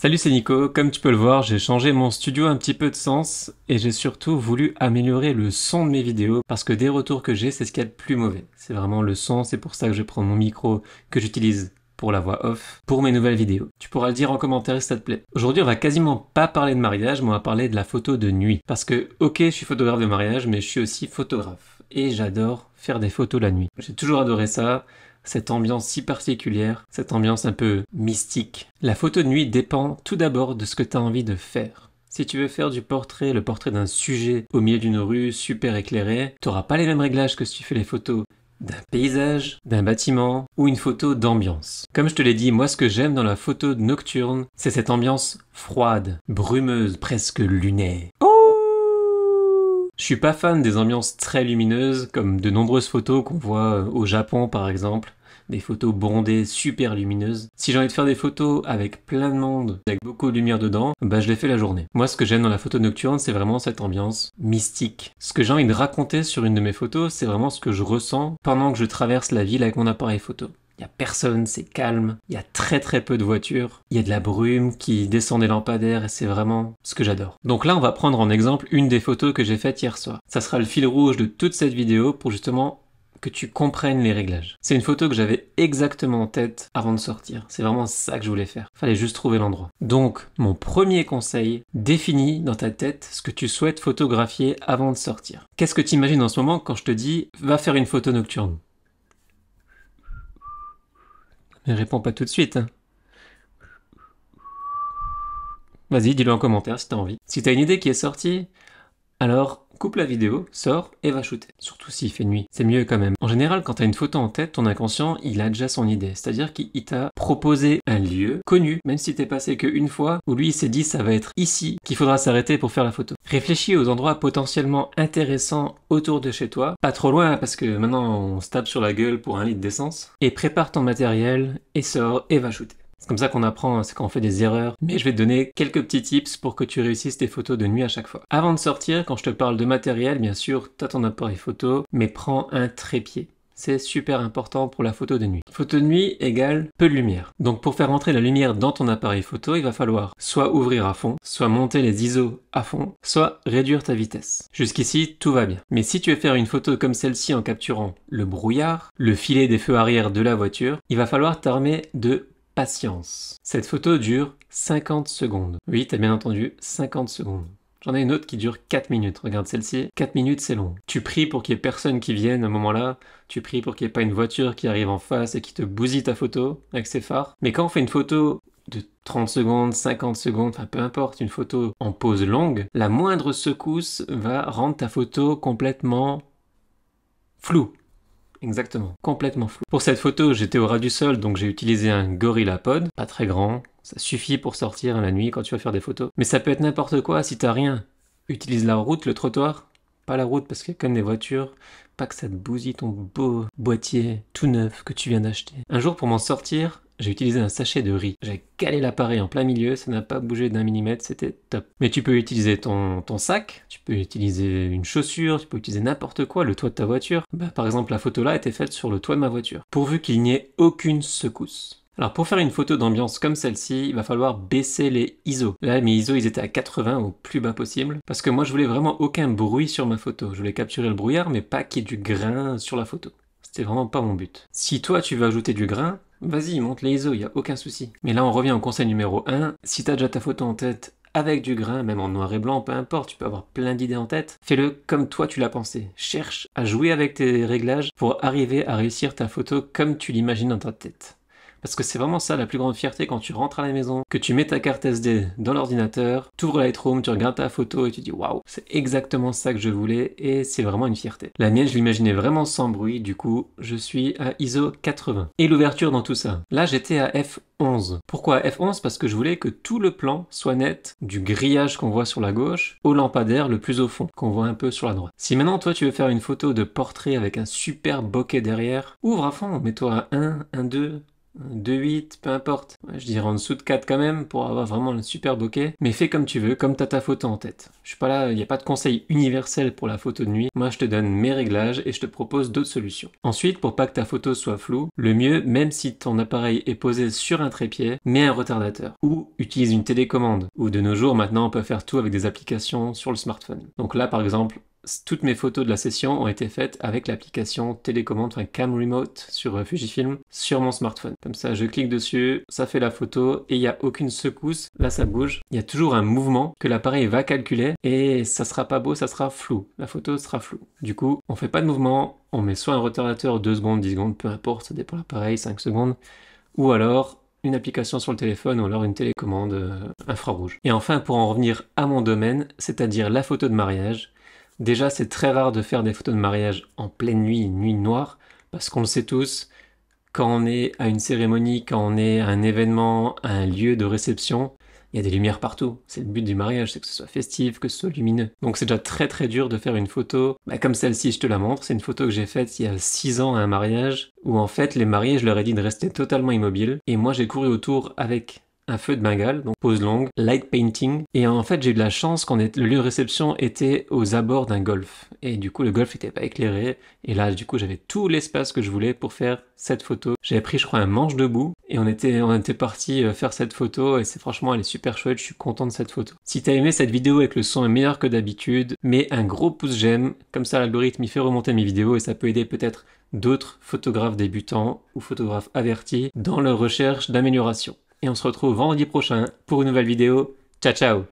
Salut, c'est Nico. Comme tu peux le voir, j'ai changé mon studio un petit peu de sens et j'ai surtout voulu améliorer le son de mes vidéos parce que des retours que j'ai, c'est ce qu'il y a de plus mauvais. C'est vraiment le son, c'est pour ça que je prends mon micro que j'utilise pour la voix off, pour mes nouvelles vidéos. Tu pourras le dire en commentaire si ça te plaît. Aujourd'hui, on va quasiment pas parler de mariage, mais on va parler de la photo de nuit. Parce que, ok, je suis photographe de mariage, mais je suis aussi photographe. Et j'adore faire des photos la nuit. J'ai toujours adoré ça. Cette ambiance si particulière, cette ambiance un peu mystique. La photo de nuit dépend tout d'abord de ce que tu as envie de faire. Si tu veux faire du portrait, le portrait d'un sujet au milieu d'une rue super éclairée, tu n'auras pas les mêmes réglages que si tu fais les photos d'un paysage, d'un bâtiment ou une photo d'ambiance. Comme je te l'ai dit, moi ce que j'aime dans la photo nocturne, c'est cette ambiance froide, brumeuse, presque lunaire. Je suis pas fan des ambiances très lumineuses, comme de nombreuses photos qu'on voit au Japon par exemple, des photos bondées, super lumineuses. Si j'ai envie de faire des photos avec plein de monde, avec beaucoup de lumière dedans, bah je les fais la journée. Moi ce que j'aime dans la photo nocturne, c'est vraiment cette ambiance mystique. Ce que j'ai envie de raconter sur une de mes photos, c'est vraiment ce que je ressens pendant que je traverse la ville avec mon appareil photo. Il n'y a personne, c'est calme, il y a très peu de voitures, il y a de la brume qui descend des lampadaires et c'est vraiment ce que j'adore. Donc là on va prendre en exemple une des photos que j'ai faites hier soir. Ça sera le fil rouge de toute cette vidéo pour justement que tu comprennes les réglages. C'est une photo que j'avais exactement en tête avant de sortir. C'est vraiment ça que je voulais faire. Fallait juste trouver l'endroit. Donc mon premier conseil, définis dans ta tête ce que tu souhaites photographier avant de sortir. Qu'est-ce que tu imagines en ce moment quand je te dis va faire une photo nocturne? Mais réponds pas tout de suite. Hein. Vas-y, dis-le en commentaire si t'as envie. Si t'as une idée qui est sortie, alors coupe la vidéo, sors et va shooter. Surtout s'il fait nuit, c'est mieux quand même. En général, quand t'as une photo en tête, ton inconscient, il a déjà son idée. C'est-à-dire qu'il t'a proposé un lieu connu, même si t'es passé qu'une fois, où lui il s'est dit ça va être ici qu'il faudra s'arrêter pour faire la photo. Réfléchis aux endroits potentiellement intéressants autour de chez toi, pas trop loin parce que maintenant on se tape sur la gueule pour 1 litre d'essence, et prépare ton matériel et sors et va shooter. C'est comme ça qu'on apprend, c'est quand on fait des erreurs. Mais je vais te donner quelques petits tips pour que tu réussisses tes photos de nuit à chaque fois. Avant de sortir, quand je te parle de matériel, bien sûr, t'as ton appareil photo, mais prends un trépied. C'est super important pour la photo de nuit. Photo de nuit égale peu de lumière. Donc pour faire entrer la lumière dans ton appareil photo, il va falloir soit ouvrir à fond, soit monter les ISO à fond, soit réduire ta vitesse. Jusqu'ici, tout va bien. Mais si tu veux faire une photo comme celle-ci en capturant le brouillard, le filet des feux arrière de la voiture, il va falloir t'armer de patience. Cette photo dure 50 secondes. Oui, t'as bien entendu, 50 secondes. J'en ai une autre qui dure 4 minutes. Regarde celle-ci. 4 minutes, c'est long. Tu pries pour qu'il y ait personne qui vienne à un moment-là. Tu pries pour qu'il n'y ait pas une voiture qui arrive en face et qui te bousille ta photo avec ses phares. Mais quand on fait une photo de 30 secondes, 50 secondes, enfin peu importe, une photo en pause longue, la moindre secousse va rendre ta photo complètement floue. Exactement, complètement flou. Pour cette photo, j'étais au ras du sol, donc j'ai utilisé un GorillaPod, pas très grand, ça suffit pour sortir la nuit quand tu vas faire des photos. Mais ça peut être n'importe quoi si t'as rien. Utilise la route, le trottoir, pas la route parce qu'il y a quand même des voitures, pas que ça te bousille ton beau boîtier tout neuf que tu viens d'acheter. Un jour pour m'en sortir, j'ai utilisé un sachet de riz. J'ai calé l'appareil en plein milieu, ça n'a pas bougé d'1 millimètre, c'était top. Mais tu peux utiliser ton sac, tu peux utiliser une chaussure, tu peux utiliser n'importe quoi, le toit de ta voiture. Par exemple, la photo là était faite sur le toit de ma voiture, pourvu qu'il n'y ait aucune secousse. Alors pour faire une photo d'ambiance comme celle-ci, il va falloir baisser les ISO. Là, mes ISO, ils étaient à 80 au plus bas possible, parce que moi, je voulais vraiment aucun bruit sur ma photo. Je voulais capturer le brouillard, mais pas qu'il y ait du grain sur la photo. C'était vraiment pas mon but. Si toi, tu veux ajouter du grain, vas-y, monte les ISO, y a aucun souci. Mais là, on revient au conseil numéro 1. Si t'as déjà ta photo en tête avec du grain, même en noir et blanc, peu importe, tu peux avoir plein d'idées en tête, fais-le comme toi tu l'as pensé. Cherche à jouer avec tes réglages pour arriver à réussir ta photo comme tu l'imagines dans ta tête. Parce que c'est vraiment ça la plus grande fierté quand tu rentres à la maison, que tu mets ta carte SD dans l'ordinateur, tu ouvres Lightroom, tu regardes ta photo et tu dis waouh, c'est exactement ça que je voulais et c'est vraiment une fierté. La mienne, je l'imaginais vraiment sans bruit, du coup, je suis à ISO 80. Et l'ouverture dans tout ça. Là, j'étais à f11. Pourquoi f11? Parce que je voulais que tout le plan soit net, du grillage qu'on voit sur la gauche au lampadaire le plus au fond, qu'on voit un peu sur la droite. Si maintenant toi tu veux faire une photo de portrait avec un super bokeh derrière, ouvre à fond, mets-toi à 1, 1, 2, 2,8, peu importe. Ouais, je dirais en dessous de 4 quand même, pour avoir vraiment un super bokeh. Mais fais comme tu veux, comme t'as ta photo en tête. Je suis pas là, il n'y a pas de conseil universel pour la photo de nuit. Moi, je te donne mes réglages et je te propose d'autres solutions. Ensuite, pour pas que ta photo soit floue, le mieux, même si ton appareil est posé sur un trépied, mets un retardateur. Ou utilise une télécommande. Ou de nos jours, maintenant, on peut faire tout avec des applications sur le smartphone. Donc là, par exemple, toutes mes photos de la session ont été faites avec l'application télécommande, enfin Cam Remote sur Fujifilm, sur mon smartphone. Comme ça, je clique dessus, ça fait la photo et il n'y a aucune secousse. Là, ça bouge. Il y a toujours un mouvement que l'appareil va calculer et ça sera pas beau, ça sera flou. La photo sera floue. Du coup, on fait pas de mouvement, on met soit un retardateur 2 secondes, 10 secondes, peu importe, ça dépend de l'appareil, 5 secondes, ou alors une application sur le téléphone ou alors une télécommande infrarouge. Et enfin, pour en revenir à mon domaine, c'est-à-dire la photo de mariage, déjà, c'est très rare de faire des photos de mariage en pleine nuit, nuit noire, parce qu'on le sait tous, quand on est à une cérémonie, quand on est à un événement, à un lieu de réception, il y a des lumières partout. C'est le but du mariage, c'est que ce soit festif, que ce soit lumineux. Donc c'est déjà très très dur de faire une photo, comme celle-ci, je te la montre. C'est une photo que j'ai faite il y a 6 ans à un mariage, où en fait les mariés, je leur ai dit de rester totalement immobiles, et moi j'ai couru autour avec un feu de Bengale, donc pose longue, light painting. Et en fait, j'ai eu de la chance quand le lieu de réception était aux abords d'un golf. Et du coup, le golf n'était pas éclairé. Et là, du coup, j'avais tout l'espace que je voulais pour faire cette photo. J'avais pris, je crois, un manche debout. Et on était parti faire cette photo. Et c'est franchement, elle est super chouette. Je suis content de cette photo. Si t'as aimé cette vidéo et que le son est meilleur que d'habitude, mets un gros pouce j'aime. Comme ça, l'algorithme, il fait remonter mes vidéos et ça peut aider peut-être d'autres photographes débutants ou photographes avertis dans leur recherche d'amélioration. Et on se retrouve vendredi prochain pour une nouvelle vidéo. Ciao ciao!